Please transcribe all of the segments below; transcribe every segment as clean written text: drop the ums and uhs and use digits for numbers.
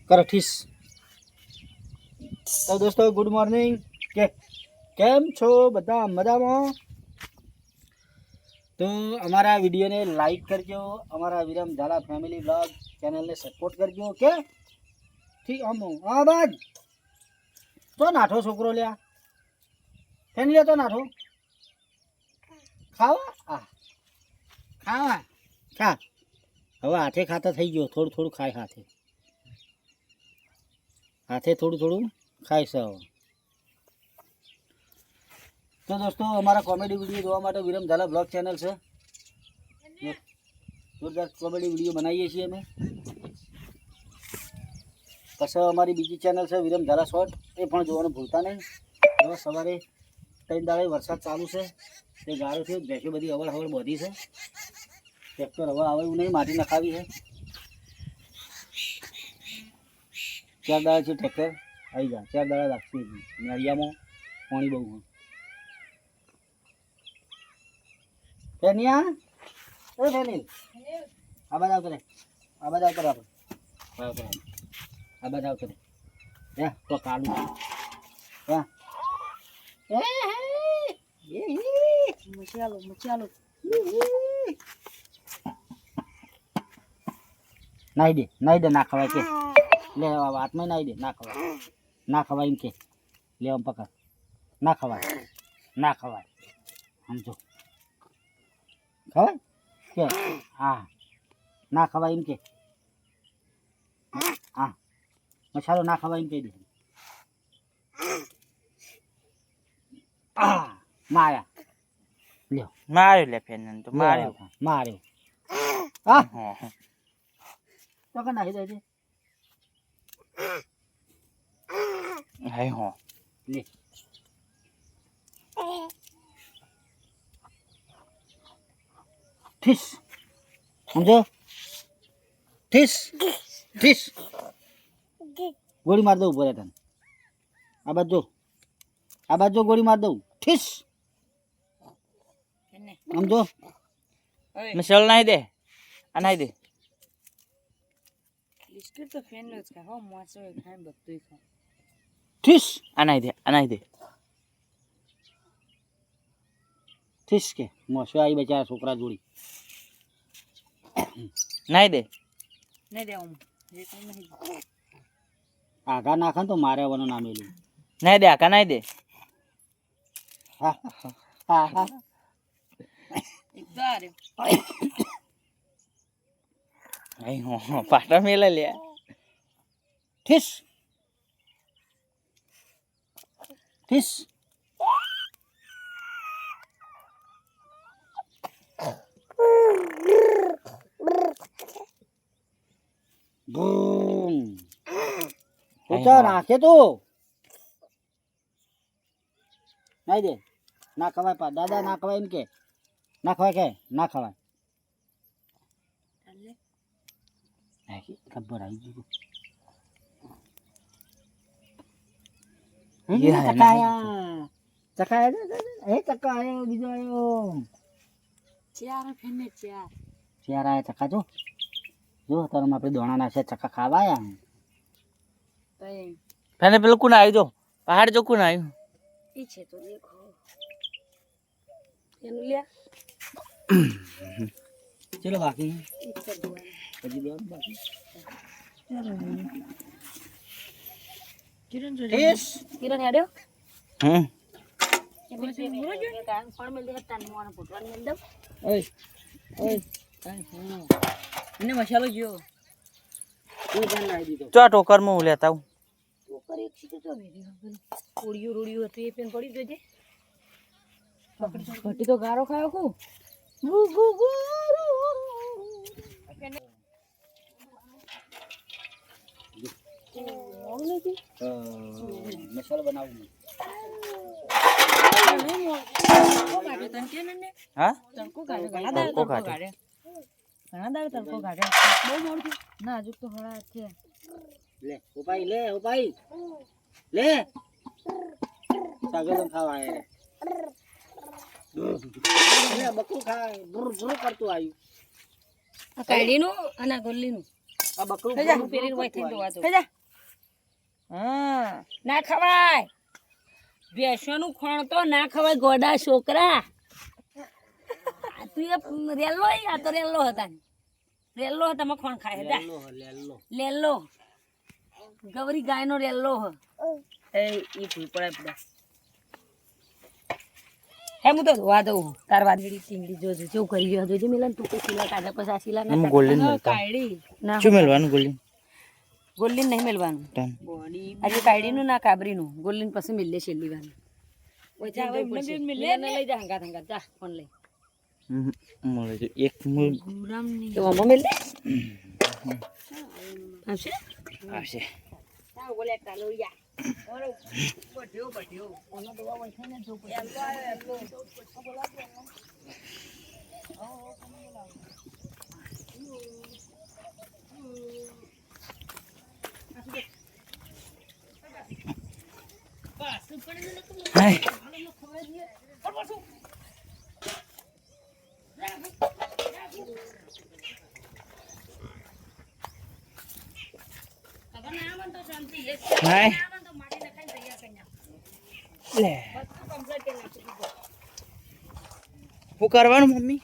કરો ઠીસ. તો દોસ્તો ગુડ મોર્નિંગ. કેમ છો બધા? મજામાં? તો અમારા વિડીયોને લાઈક કરજો, અમારા વિરમ ઝાલા ફેમિલી બ્લોગ ચેનલને સપોર્ટ કરજો. કે ઠીક આમ હા બાદ તો નાઠો છોકરો લ્યા ફેન લે તો નાઠો ખાવા ખાવા ખા. હવે હાથે ખાતા થઈ ગયો, થોડું થોડું ખાય, હાથે થોડું થોડું ખાય છે હવે. તો દોસ્તો અમારા કોમેડી વિડીયો જોવા માટે વિરમ ઝાલા બ્લોગ ચેનલ છે, જોરદાર કોમેડી વિડીયો બનાવીએ છીએ અમે. પછી અમારી બીજી ચેનલ છે વિરમ ઝાલા શોર્ટ, એ પણ જોવાનું ભૂલતા નહીં. હવે સવારે 3 દાડે વરસાદ ચાલુ છે, તે ગાળો થયો, ભેંસો બધી અવળ હવળ બધી છે. ટ્રેક્ટર હવે આવે એવું નહીં, માટી નખાવી છે. 4 દાડા છે ટ્રેક્ટર આવી જા, 4 દાડા લાગશે. નળિયામાં પાણી બહુ હોય. ફેનિયા એ ફેનિલ આ બાદ આવતો રે, આ બાદ આવતો રે, આ બાદ આવતો રે. હે તો કાળું હા મચાલો નાઈ દે ના ખવાય કે લે હાથમાં નાઈ દે. ના ખવાય એમ કે લે આમ પકડ. ના ખવાય સમજો. ખવાય કે હા ના ખવાય એમ કે હા મસાલો ના ખવાય એમ કહી દે. માર્યો લે ફેન તો માર્યો હા તો કે નાખી દે હાય હો લે. ઠીસ સમજો, ઠીસ ગોળી માર દઉં બોલે તને. આ બાજુ ગોળી માર દઉં. ઠીસ સમજો. મસાલો નાઈ દે, આ નાઈ દે. બિસ્કિટ તો ફેન જ ખા હો, માસો ખાય બધું ખા. ઠીસ આ નાઈ દે. ઠીસ કે મોસો આવી બચારા છોકરા જોડી નાઈ દે. નહીં દેવું જે કઈ નહીં. આઘા નાખે તો મારે આવવાનું નામ એલું. નાઈ દે આકા નાઈ દે. હા એક તો આ રહ્યો. હાય હો પાટા મેલા લે. ઠીસ બૂમ ઓછા નાખે તો નાઈ દે. ના ખવાય પા દાદા, ના ખવાય એમ કે ના ખવાય કે ના ખવાય. ખબર આવી ગયું. ચકાયો બીજો આવ્યો. ચાર ફેન ને ચાર આયા ચકા જો તારમાં આપણે દોણા નાખે ચકા ખાવા આયા. તઈ ફેને પેલું કોણ આવ્યું જો પહાડ જો કોણ આવ્યું પીછે તો દેખો એનું લે. ચલો બાકી ઈચ્છા દુઆ પછી દોડ બાકી કિરણ યાડ્યો હમ ફળ મેલ દે તાન મોણ ફોટવા મેલ દઉં. ઓય એને મસાલો ગયો તું પણ લાવી દીધો. ચો ટોકર માં લેતા આવું. ટોકર એક સીધો તો મેરી રોડિયું હતું એ પેન પડી દેજે. ઘટી તો ગારો ખાયો કુ મસાલો બનાવું. હા તડકો કાઢ્યો ઘણા દાડે તડકો કાઢ્યો બહુ મોડું થયું ના હજુ તો હળા છે. લે ઉપાઈ લે સાગર ખાવા આયા લે બકરું ખાય ભૂર કરતું આવ્યું. આ કાઢીનું અને આ ગોલીનું આ બકરું થઈ જા. ભૂરું પહેરીને હોય થઈને જોવા તો. થઈ જા. હા ના ખવાય ભેંસોનું ખોણ તો ના ખવાય ગોડા છોકરા. આ તું એ રેલો આ તો રેલો હતા રેલો તમે ખોણ ખાય જા લેલો ગૌરી ગાયનો રેલો હ એ ઈ ભૂલ પડે બધા હે હું તો ધોવા દઉં તાર વાદળી ચીંગડી જોજો જેવું કરી ગયો જોજે મિલન તું કોઈ શીલા કાઢા પછી આ શીલા એમાં golden મળતા. કાઢી ના શું મેળવાનું ગોલી ગોલ્લીન નહીં મેલવાનું તન આજે કાઢીનું ના કાબરીનું ગોલ્લીન પછી મિલે છેલ્લી વાર ઓછા હવે મિલે લઈ જા હંગાત હંગાત જા ફોન લઈ મળે છે એક મૂળ તો આમાં મિલ દે આવશે આવશે તા બોલે ચાલો યા ઓરો બઢ્યો બઢ્યો ઓનો દવા હોય છે ને જો એમ તો બોલા હાય હાય લે શું કરવાનું મમ્મી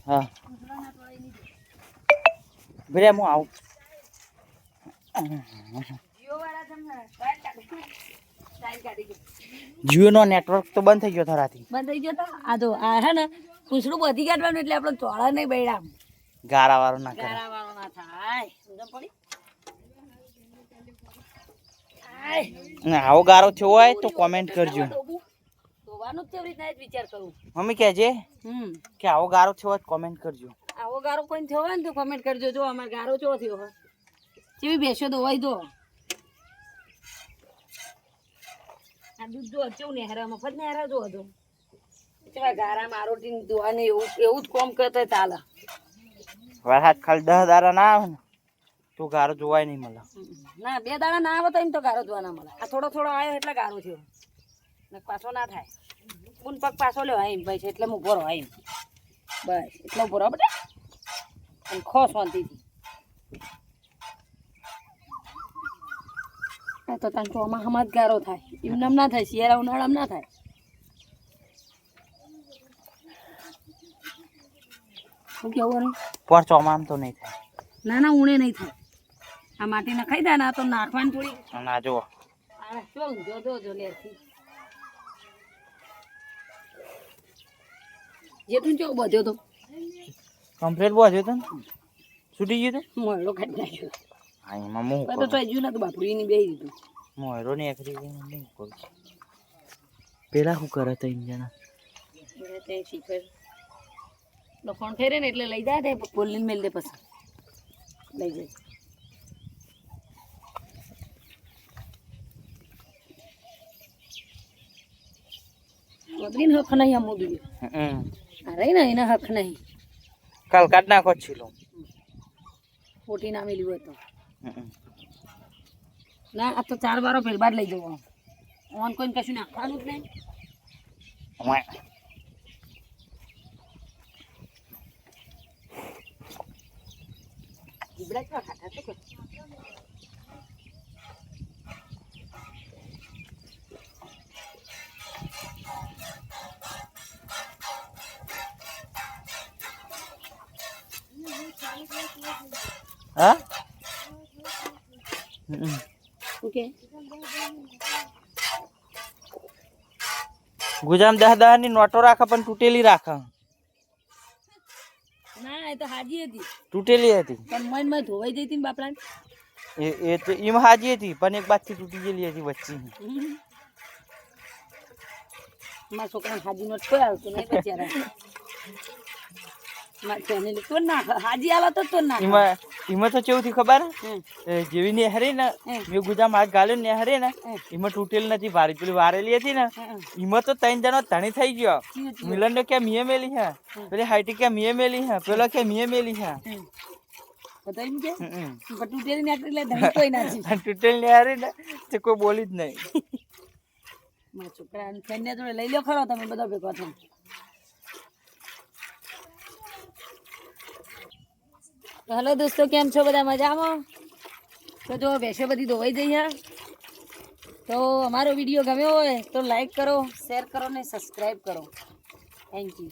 હા ભરે હું આવું જીઓ નો નેટવર્ક તો બંધ થઈ ગયો થરાથી બંધ થઈ ગયો તો આ જો આ હે ને પૂછડું બધી કાઢવાનું એટલે આપણે ચોળા નહીં બૈડા ગારા વાળો ના કરે ગારા વાળો ના થાય સમજણ પડી આય અને આવો ગારો થયો હોય તો કોમેન્ટ કરજો ધોવાનું જ કેવી રીતના જ વિચાર કરું મમ્મી કહેજે કે આવો ગારો થયો હોય તો કોમેન્ટ કરજો આવો ગારો કોઈ થયો હોય ને તો કમેન્ટ કરજો જો અમાર ગારો ચો થયો હોય કેવી બેસો દોવાઈ દો આ દૂધ જો કેવું નેહરા મફત નેહરા જો હતો કેવા ગારા મારોટી દોવાને એવું જ કોમ કરતો ચાલે વરસાદ ખાલી 10 દાડા ના આવે ને તો ગારો જોવાય નહીં મળે ના 2 દાડા ના આવે તો એમ તો ગારો જોવા ના મળે આ થોડો થોડો આવ્યો એટલે ગારો થયો ને પાછો ના થાય બુન પગ પાછો લ્યો આઈ ભાઈ છે એટલે હું ઉભો રહો આઈ બસ એટલે ઉભો રહો બેટા અને ખો શાંતિથી આ તો તાન ચોમાસામાં જ ગારો થાય એમનામ ના થાય શિયાળા ઉનાળામાં ના થાય શું કેવું પણ ચોમામ તો નહીં થાય ના ના ઉણે નહીં થાય આ માટી નખાઈ દે ને આ તો નાખવાની થોડી અને આ જુઓ આ જો જો લેરથી જેટલું ચો બધ્યો તો કમ્પ્લીટ બોલ્યો તો ને છૂટી ગયું તો મોયડો કાઢી નાખ્યો હા એમાં હું તો તો હજુ ના તો બાપડી ની બેહી દીધું મોયરો ને એકરી નહીં કરું પેલા શું કરે તો જણા એટલે તે શીખે ફોન થઈ રહે ને એટલે લઈ જાય તે બોલીને મેલ દે પછી લઈ જાય બદલીને હક નહીં આમ મોદું આ રહી ને એના હક નહીં કાલ કાઢ નાખો છીલો ખોટી ના મેલ્યું હોય તો ના આ તો 4 બારો ફેર બાદ લઈ જવો ઓન કોઈને કશું નાખવાનું જ નહીં જીબડા કેવા ખાતા તો હા ઓકે ગુજામ 10 ની નોટો રાખે પણ તૂટેલી રાખે ના એ તો હાજી હતી તૂટેલી હતી પણ મનમાં ધોવાઈ જઈ હતી ને બાપડા એ તો એમાં હાજી હતી પણ એક બાજથી તૂટી ગયેલી હતી વચ્ચે મારા છોકરાને હાજી નો કોઈ આવતું નહીં બચારા મારા ફેમિલી તો ના હાજી આલા તો ના એમાં તો કેવું થી ખબર જેવી નેહરી ને મેં ગુજામ હાથ ગાલ્યો નેહરી ને એમાં તૂટેલ નથી ભારી પેલી વારેલી હતી ને એમાં તો 3 જણો ધણી થઈ ગયો મિલન ને કે મીએ મેલી હે પેલી હાઈટી કે મીએ મેલી હે પેલો કે મીએ મેલી હે તો એમ કે તૂટેલી ને એટલે ધણી કોઈ ના છે તૂટેલ નેહરી ને તે કોઈ બોલી જ નહીં મારા છોકરાને ફેનને જોડે લઈ લો ખરો તમે બધા ભેગો થઈને તો હલો દોસ્તો, કેમ છો બધા? મજામાં? તો જો ભેંસો બધી ધોવાઈ જઈ છે. તો અમારો વિડીયો ગમ્યો હોય તો લાઈક કરો, શેર કરો ને સબસ્ક્રાઈબ કરો. Thank you.